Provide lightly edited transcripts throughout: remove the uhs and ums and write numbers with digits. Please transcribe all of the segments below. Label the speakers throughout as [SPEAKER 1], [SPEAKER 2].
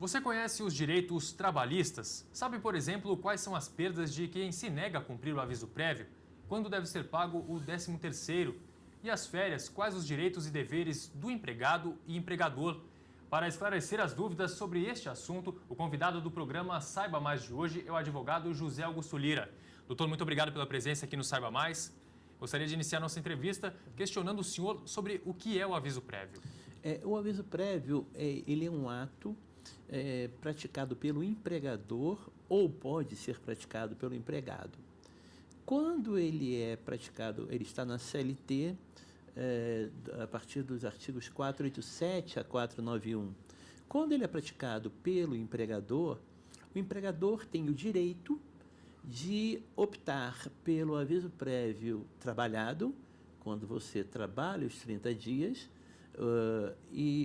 [SPEAKER 1] Você conhece os direitos trabalhistas? Sabe, por exemplo, quais são as perdas de quem se nega a cumprir o aviso prévio? Quando deve ser pago o 13º? E as férias, quais os direitos e deveres do empregado e empregador? Para esclarecer as dúvidas sobre este assunto, o convidado do programa Saiba Mais de hoje é o advogado José Augusto Lira. Doutor, muito obrigado pela presença aqui no Saiba Mais. Gostaria de iniciar nossa entrevista questionando o senhor sobre o que é o aviso prévio.
[SPEAKER 2] O aviso prévio ele é um ato praticado pelo empregador ou pode ser praticado pelo empregado. Quando ele é praticado, ele está na CLT, a partir dos artigos 487 a 491. Quando ele é praticado pelo empregador, o empregador tem o direito de optar pelo aviso prévio trabalhado, quando você trabalha os 30 dias,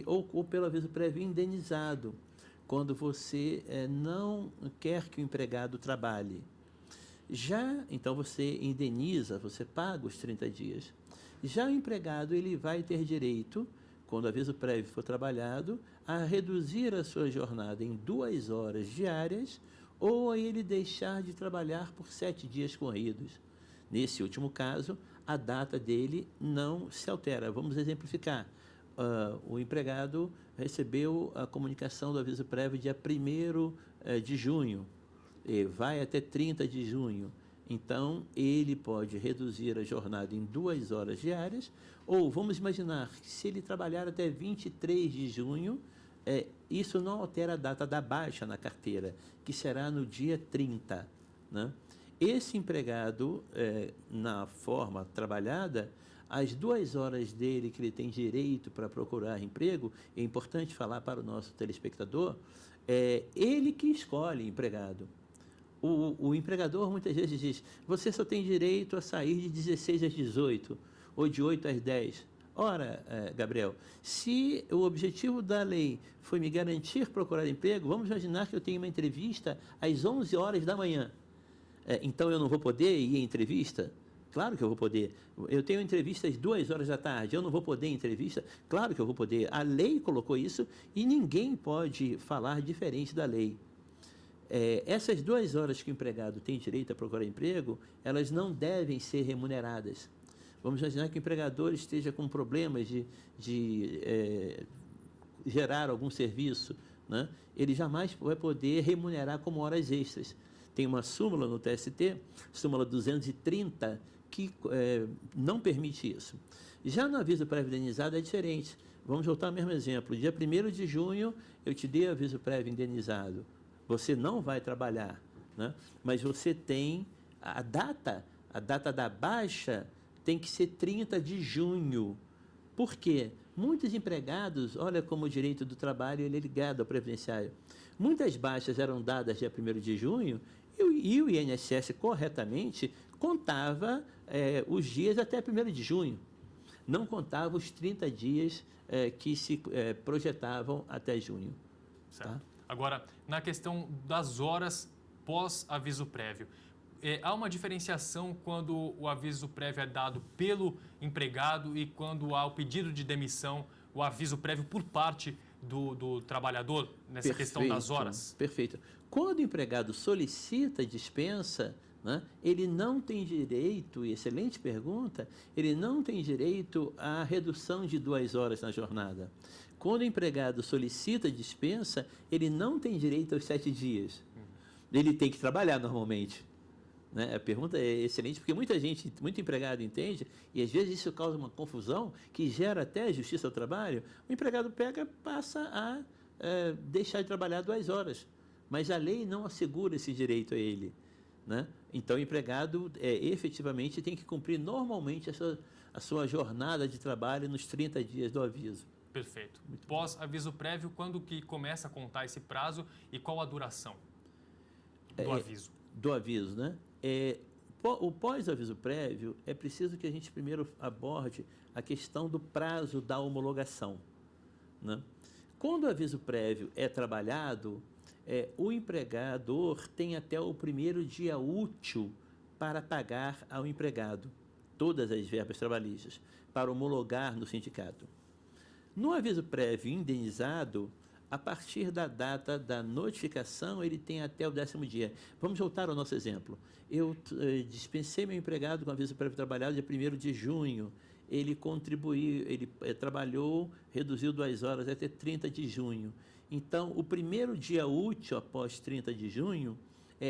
[SPEAKER 2] ou pelo aviso prévio indenizado, quando você não quer que o empregado trabalhe. Então você indeniza, você paga os 30 dias. Já o empregado ele vai ter direito, quando o aviso prévio for trabalhado, a reduzir a sua jornada em 2 horas diárias ou a ele deixar de trabalhar por 7 dias corridos. Nesse último caso, a data dele não se altera. Vamos exemplificar. O empregado recebeu a comunicação do aviso prévio dia 1º de junho, vai até 30 de junho. Então, ele pode reduzir a jornada em 2 horas diárias, ou vamos imaginar que se ele trabalhar até 23 de junho, isso não altera a data da baixa na carteira, que será no dia 30, né? Esse empregado, na forma trabalhada, as 2 horas dele que ele tem direito para procurar emprego, é importante falar para o nosso telespectador, ele que escolhe empregado. O empregador muitas vezes diz, você só tem direito a sair de 16 às 18, ou de 8 às 10. Ora, Gabriel, se o objetivo da lei foi me garantir procurar emprego, vamos imaginar que eu tenho uma entrevista às 11 horas da manhã. Então eu não vou poder ir à entrevista? Claro que eu vou poder. Eu tenho entrevista às 2 horas da tarde, eu não vou poder ir à entrevista? Claro que eu vou poder. A lei colocou isso e ninguém pode falar diferente da lei. Essas 2 horas que o empregado tem direito a procurar emprego, elas não devem ser remuneradas. Vamos imaginar que o empregador esteja com problemas de gerar algum serviço, né? Ele jamais vai poder remunerar como horas extras. Tem uma súmula no TST, súmula 230, que não permite isso. Já no aviso prévio indenizado é diferente. Vamos voltar ao mesmo exemplo. Dia 1º de junho, eu te dei aviso prévio indenizado. Você não vai trabalhar, né? Mas você tem a data da baixa tem que ser 30 de junho. Por quê? Muitos empregados, olha como o direito do trabalho ele é ligado ao previdenciário. Muitas baixas eram dadas dia 1º de junho e o INSS corretamente contava os dias até 1º de junho. Não contava os 30 dias que se projetavam até junho.
[SPEAKER 1] Certo.
[SPEAKER 2] Tá?
[SPEAKER 1] Agora, na questão das horas pós-aviso prévio, há uma diferenciação quando o aviso prévio é dado pelo empregado e quando há o pedido de demissão, o aviso prévio por parte do trabalhador nessa questão das horas?
[SPEAKER 2] Perfeito. Quando o empregado solicita dispensa, né, ele não tem direito, excelente pergunta, ele não tem direito à redução de 2 horas na jornada. Quando o empregado solicita dispensa, ele não tem direito aos 7 dias. Ele tem que trabalhar normalmente. Né? A pergunta é excelente, porque muito empregado entende, e às vezes isso causa uma confusão que gera até justiça ao trabalho. O empregado passa a deixar de trabalhar 2 horas, mas a lei não assegura esse direito a ele. Né? Então o empregado efetivamente tem que cumprir normalmente a sua jornada de trabalho nos 30 dias do aviso.
[SPEAKER 1] Perfeito. Pós-aviso prévio, quando que começa a contar esse prazo e qual a duração do aviso?
[SPEAKER 2] Do aviso, né? O pós-aviso prévio, é preciso que a gente primeiro aborde a questão do prazo da homologação, né? Quando o aviso prévio é trabalhado, o empregador tem até o 1º dia útil para pagar ao empregado todas as verbas trabalhistas, para homologar no sindicato. No aviso prévio indenizado, A partir da data da notificação, ele tem até o 10º dia. Vamos voltar ao nosso exemplo. Eu dispensei meu empregado com aviso prévio trabalhado dia 1º de junho. Ele contribuiu, ele trabalhou, reduziu 2 horas até 30 de junho. Então, o primeiro dia útil após 30 de junho,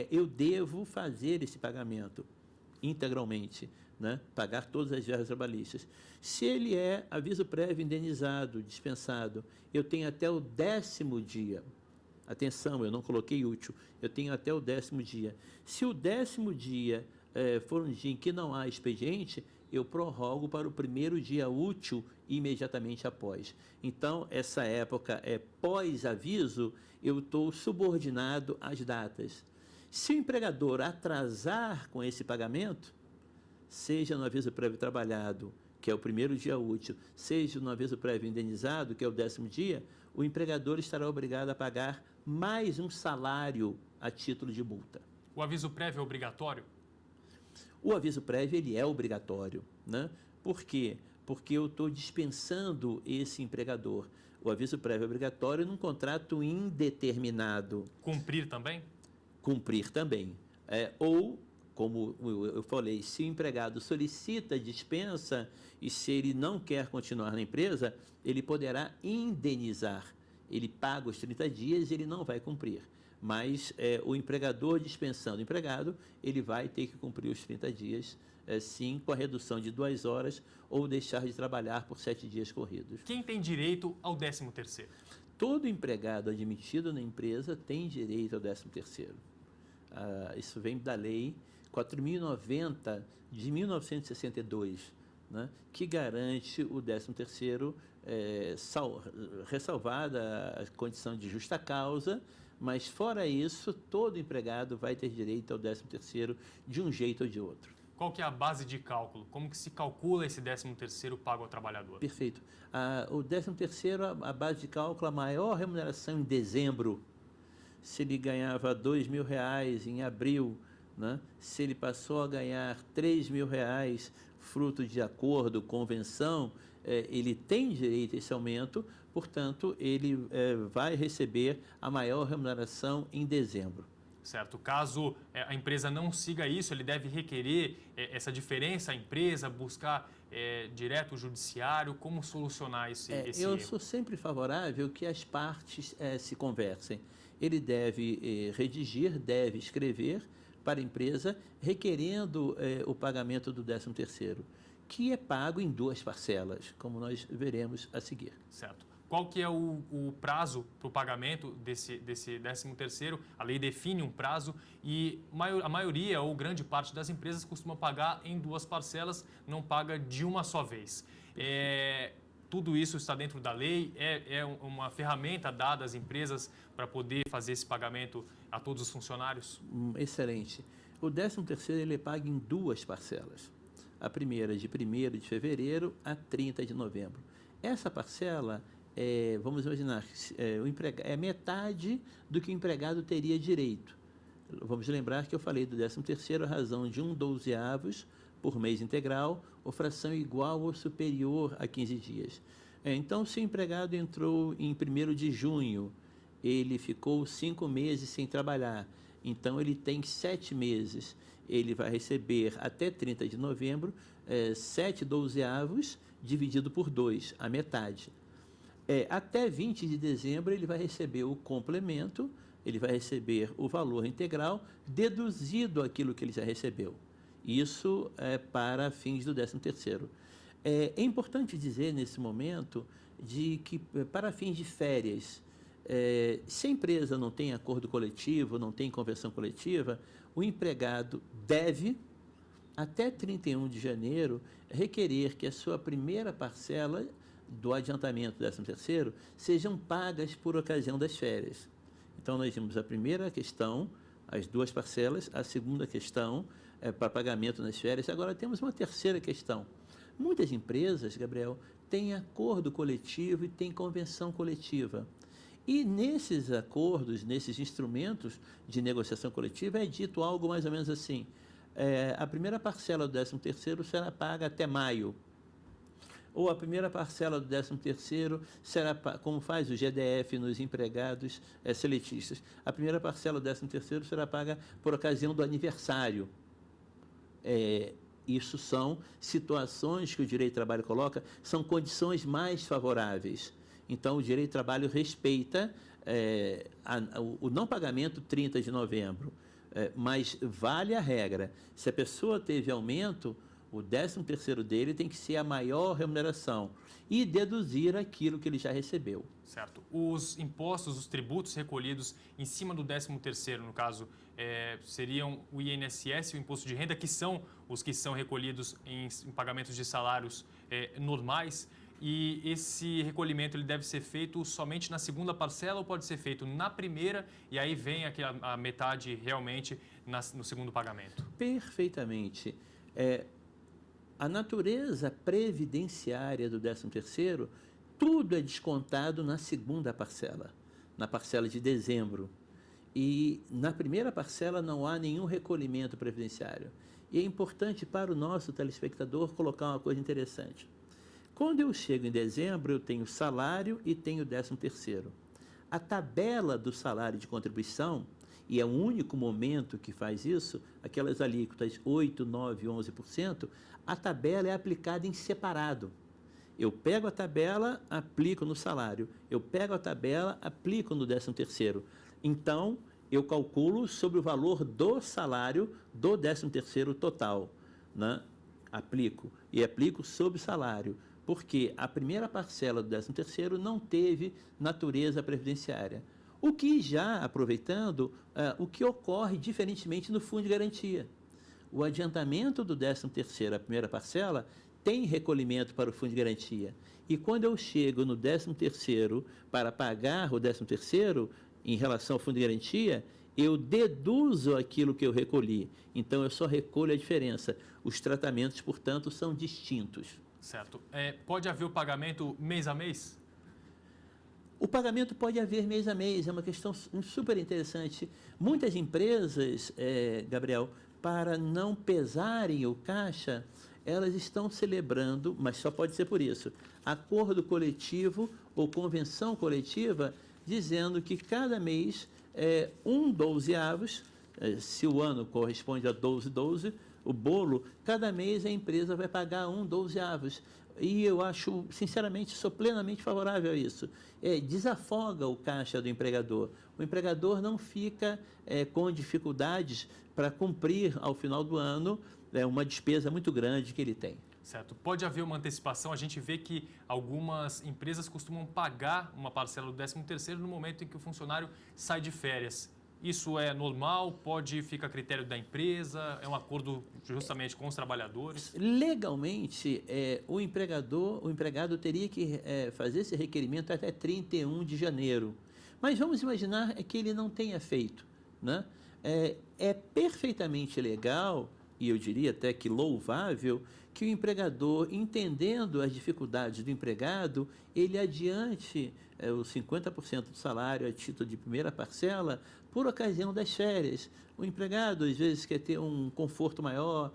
[SPEAKER 2] eu devo fazer esse pagamento integralmente, né? Pagar todas as verbas trabalhistas. Se ele é aviso prévio indenizado, dispensado, eu tenho até o 10º dia. Atenção, eu não coloquei útil, eu tenho até o 10º dia. Se o 10º dia for um dia em que não há expediente, eu prorrogo para o primeiro dia útil imediatamente após. Então, essa época pós-aviso, eu estou subordinado às datas. Se o empregador atrasar com esse pagamento, seja no aviso prévio trabalhado, que é o primeiro dia útil, seja no aviso prévio indenizado, que é o 10º dia, o empregador estará obrigado a pagar mais um salário a título de multa.
[SPEAKER 1] O aviso prévio é obrigatório?
[SPEAKER 2] O aviso prévio ele é obrigatório, né? Por quê? Porque eu estou dispensando esse empregador. O aviso prévio é obrigatório num contrato indeterminado.
[SPEAKER 1] Cumprir também?
[SPEAKER 2] Cumprir também. Ou, como eu falei, se o empregado solicita dispensa e se ele não quer continuar na empresa, ele poderá indenizar. Ele paga os 30 dias e ele não vai cumprir. Mas o empregador dispensando o empregado, ele vai ter que cumprir os 30 dias, sim, com a redução de 2 horas ou deixar de trabalhar por 7 dias corridos.
[SPEAKER 1] Quem tem direito ao 13º?
[SPEAKER 2] Todo empregado admitido na empresa tem direito ao 13º. Isso vem da lei 4.090 de 1962, né, que garante o 13º, ressalvada a condição de justa causa, mas fora isso, todo empregado vai ter direito ao 13º de um jeito ou de outro.
[SPEAKER 1] Qual que é a base de cálculo? Como que se calcula esse 13º pago ao trabalhador?
[SPEAKER 2] Perfeito. O 13º, a base de cálculo, a maior remuneração em dezembro. Se ele ganhava R$2.000 em abril, né? Se ele passou a ganhar R$3.000, fruto de acordo, convenção, ele tem direito a esse aumento, portanto, ele vai receber a maior remuneração em dezembro.
[SPEAKER 1] Certo. Caso a empresa não siga isso, ele deve requerer essa diferença à empresa, buscar direto o judiciário, como solucionar esse
[SPEAKER 2] eu
[SPEAKER 1] erro?
[SPEAKER 2] sou sempre favorável que as partes se conversem. Ele deve redigir, deve escrever para a empresa requerendo o pagamento do 13º, que é pago em 2 parcelas, como nós veremos a seguir.
[SPEAKER 1] Certo. Qual que é o prazo para o pagamento desse 13º? A lei define um prazo e a maioria ou grande parte das empresas costuma pagar em 2 parcelas, não paga de uma só vez. Tudo isso está dentro da lei? É uma ferramenta dada às empresas para poder fazer esse pagamento a todos os funcionários?
[SPEAKER 2] Excelente. O 13º ele é pago em 2 parcelas. A primeira de 1º de fevereiro a 30 de novembro. Essa parcela, vamos imaginar, é metade do que o empregado teria direito. Vamos lembrar que eu falei do 13º a razão de 1/12 por mês integral, ou fração igual ou superior a 15 dias. Então, se o empregado entrou em 1º de junho, ele ficou 5 meses sem trabalhar, então ele tem 7 meses. Ele vai receber até 30 de novembro 7/12 dividido por 2, a metade. Até 20 de dezembro ele vai receber o complemento, ele vai receber o valor integral deduzido aquilo que ele já recebeu. Isso é para fins do 13º. É importante dizer nesse momento de que para fins de férias, se a empresa não tem acordo coletivo, não tem convenção coletiva, o empregado deve, até 31 de janeiro, requerer que a sua primeira parcela do adiantamento do 13º sejam pagas por ocasião das férias. Então, nós vimos a primeira questão, as 2 parcelas, a segunda questão para pagamento nas férias. Agora, temos uma terceira questão. Muitas empresas, Gabriel, têm acordo coletivo e têm convenção coletiva. E nesses acordos, nesses instrumentos de negociação coletiva, é dito algo mais ou menos assim: a primeira parcela do 13º será paga até maio. ou a primeira parcela do 13º será, como faz o GDF nos empregados seletistas, a primeira parcela do 13º será paga por ocasião do aniversário. Isso são situações que o direito do trabalho coloca, são condições mais favoráveis. Então, o direito do trabalho respeita o não pagamento 30 de novembro, mas vale a regra. Se a pessoa teve aumento, o 13º dele tem que ser a maior remuneração e deduzir aquilo que ele já recebeu.
[SPEAKER 1] Certo. Os impostos, os tributos recolhidos em cima do 13º, no caso, seriam o INSS e o imposto de renda, que são os que são recolhidos em pagamentos de salários normais. E esse recolhimento ele deve ser feito somente na segunda parcela ou pode ser feito na primeira e aí vem a metade realmente no segundo pagamento?
[SPEAKER 2] Perfeitamente. A natureza previdenciária do 13º, tudo é descontado na segunda parcela, na parcela de dezembro. E na primeira parcela não há nenhum recolhimento previdenciário. E é importante para o nosso telespectador colocar uma coisa interessante. Quando eu chego em dezembro, eu tenho salário e tenho 13º. A tabela do salário de contribuição, e é o único momento que faz isso, aquelas alíquotas 8%, 9%, 11%, a tabela é aplicada em separado. Eu pego a tabela, aplico no salário. Eu pego a tabela, aplico no 13º. Então, eu calculo sobre o valor do salário do 13º total, né? Aplico sobre o salário, porque a primeira parcela do 13º não teve natureza previdenciária. O que já, aproveitando, o que ocorre diferentemente no Fundo de Garantia. O adiantamento do 13º, a primeira parcela, tem recolhimento para o Fundo de Garantia. E quando eu chego no 13º para pagar o 13º, em relação ao Fundo de Garantia, eu deduzo aquilo que eu recolhi. Então, eu só recolho a diferença. Os tratamentos, portanto, são distintos.
[SPEAKER 1] Certo. Pode haver o pagamento mês a mês?
[SPEAKER 2] O pagamento pode haver mês a mês, é uma questão super interessante. Muitas empresas, Gabriel, para não pesarem o caixa, elas estão celebrando, mas só pode ser por isso, acordo coletivo ou convenção coletiva, dizendo que cada mês um 12avos, se o ano corresponde a 12, o bolo, cada mês a empresa vai pagar um 12avos. E eu acho, sinceramente, sou plenamente favorável a isso. Desafoga o caixa do empregador. O empregador não fica com dificuldades para cumprir, ao final do ano, uma despesa muito grande que ele tem.
[SPEAKER 1] Certo. Pode haver uma antecipação. A gente vê que algumas empresas costumam pagar uma parcela do 13º no momento em que o funcionário sai de férias. Isso é normal? Pode ficar a critério da empresa? É um acordo justamente com os trabalhadores?
[SPEAKER 2] Legalmente, o empregado teria que fazer esse requerimento até 31 de janeiro. Mas vamos imaginar que ele não tenha feito, né? É perfeitamente legal, e eu diria até que louvável, que o empregador, entendendo as dificuldades do empregado, ele adiante os 50% do salário a título de primeira parcela por ocasião das férias. O empregado, às vezes, quer ter um conforto maior,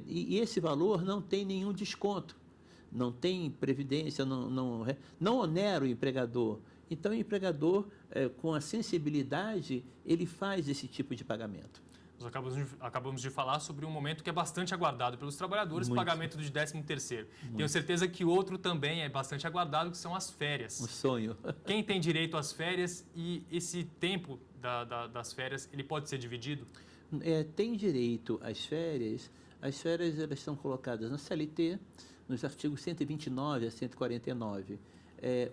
[SPEAKER 2] e esse valor não tem nenhum desconto, não tem previdência, não onera o empregador. Então, o empregador, com a sensibilidade, ele faz esse tipo de pagamento.
[SPEAKER 1] Nós acabamos de falar sobre um momento que é bastante aguardado pelos trabalhadores, o pagamento do 13º. Tenho certeza que outro também é bastante aguardado, que são as férias.
[SPEAKER 2] Um sonho.
[SPEAKER 1] Quem tem direito às férias e esse tempo das férias, ele pode ser dividido?
[SPEAKER 2] Tem direito às férias. As férias elas são colocadas na CLT, nos artigos 129 a 149.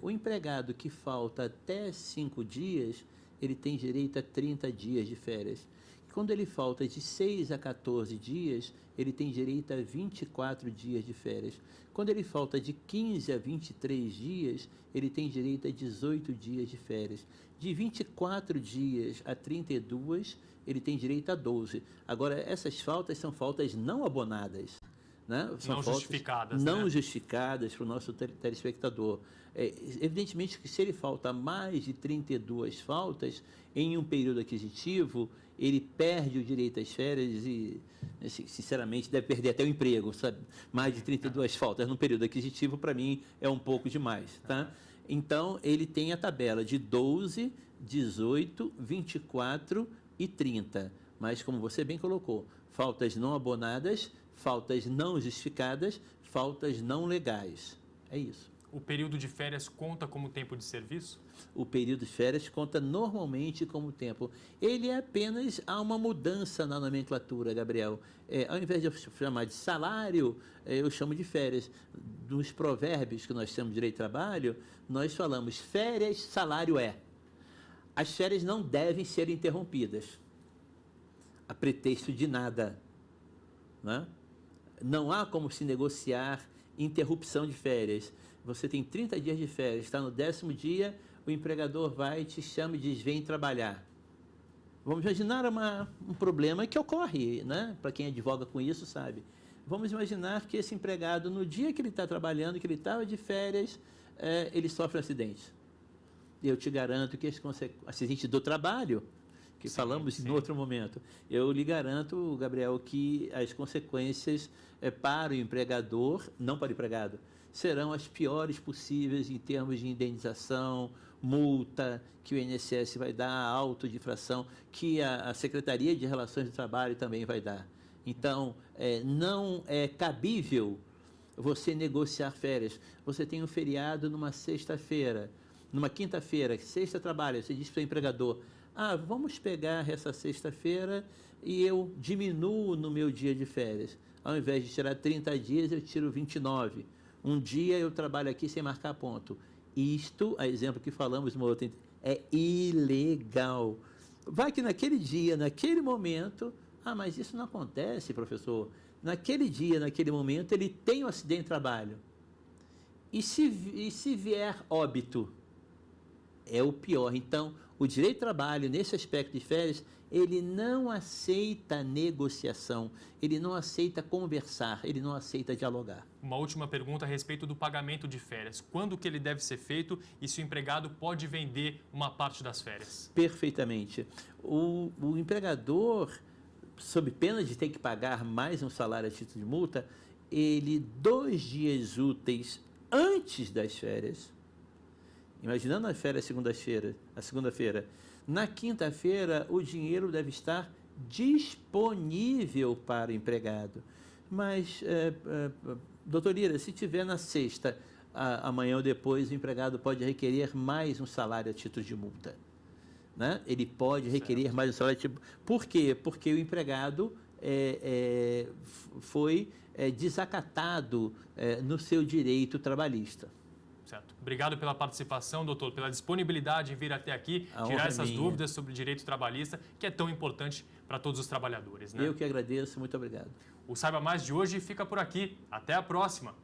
[SPEAKER 2] O empregado que falta até 5 dias, ele tem direito a 30 dias de férias. Quando ele falta de 6 a 14 dias, ele tem direito a 24 dias de férias. Quando ele falta de 15 a 23 dias, ele tem direito a 18 dias de férias. De 24 dias a 32, ele tem direito a 12. Agora, essas faltas são faltas não abonadas, né? São
[SPEAKER 1] não justificadas.
[SPEAKER 2] Não justificadas para o nosso telespectador. Evidentemente que se ele falta mais de 32 faltas em um período aquisitivo, ele perde o direito às férias e, sinceramente, deve perder até o emprego, sabe? Mais de 32 faltas num período aquisitivo, para mim, é um pouco demais, tá? Então, ele tem a tabela de 12, 18, 24 e 30. Mas, como você bem colocou, faltas não abonadas, faltas não justificadas, faltas não legais. É isso.
[SPEAKER 1] O período de férias conta como tempo de serviço?
[SPEAKER 2] O período de férias conta normalmente como tempo. Ele é apenas há uma mudança na nomenclatura, Gabriel. Ao invés de eu chamar de salário, eu chamo de férias. Nos provérbios que nós temos de direito de trabalho, nós falamos férias, salário é. As férias não devem ser interrompidas, a pretexto de nada, né? Não há como se negociar interrupção de férias. Você tem 30 dias de férias, está no 10º dia, o empregador vai, te chama e diz, vem trabalhar. Vamos imaginar um problema que ocorre, né? Para quem advoga com isso, sabe. Vamos imaginar que esse empregado, no dia que ele está trabalhando, que ele estava de férias, ele sofre um acidente. Eu te garanto que esse acidente do trabalho, que falamos em outro momento, eu lhe garanto, Gabriel, que as consequências para o empregador, não para o empregado, serão as piores possíveis em termos de indenização, multa que o INSS vai dar, auto de infração que a Secretaria de Relações do Trabalho também vai dar. Então, não é cabível você negociar férias. Você tem um feriado numa sexta-feira, numa quinta-feira, sexta trabalha, você diz para o empregador, vamos pegar essa sexta-feira e eu diminuo no meu dia de férias. Ao invés de tirar 30 dias, eu tiro 29. Um dia eu trabalho aqui sem marcar ponto. Isto, a exemplo que falamos, é ilegal. Vai que naquele dia, naquele momento, mas isso não acontece, professor. Naquele dia, naquele momento, ele tem um acidente de trabalho. E se vier óbito? É o pior. Então, o direito de trabalho, nesse aspecto de férias, ele não aceita negociação, ele não aceita conversar, ele não aceita dialogar.
[SPEAKER 1] Uma última pergunta a respeito do pagamento de férias. Quando que ele deve ser feito e se o empregado pode vender uma parte das férias?
[SPEAKER 2] Perfeitamente. O empregador, sob pena de ter que pagar mais um salário a título de multa, ele, 2 dias úteis antes das férias, imaginando as férias a segunda-feira, na quinta-feira o dinheiro deve estar disponível para o empregado. Mas, doutor Lira, se tiver na sexta, amanhã ou depois, o empregado pode requerer mais um salário a título de multa. Né? Ele pode requerer mais um salário a título... Por quê? Porque o empregado foi desacatado no seu direito trabalhista.
[SPEAKER 1] Certo. Obrigado pela participação, doutor, pela disponibilidade em vir até aqui, tirar essas dúvidas sobre o direito trabalhista, que é tão importante para todos os trabalhadores, né?
[SPEAKER 2] Eu que agradeço, muito obrigado.
[SPEAKER 1] O Saiba Mais de hoje fica por aqui. Até a próxima!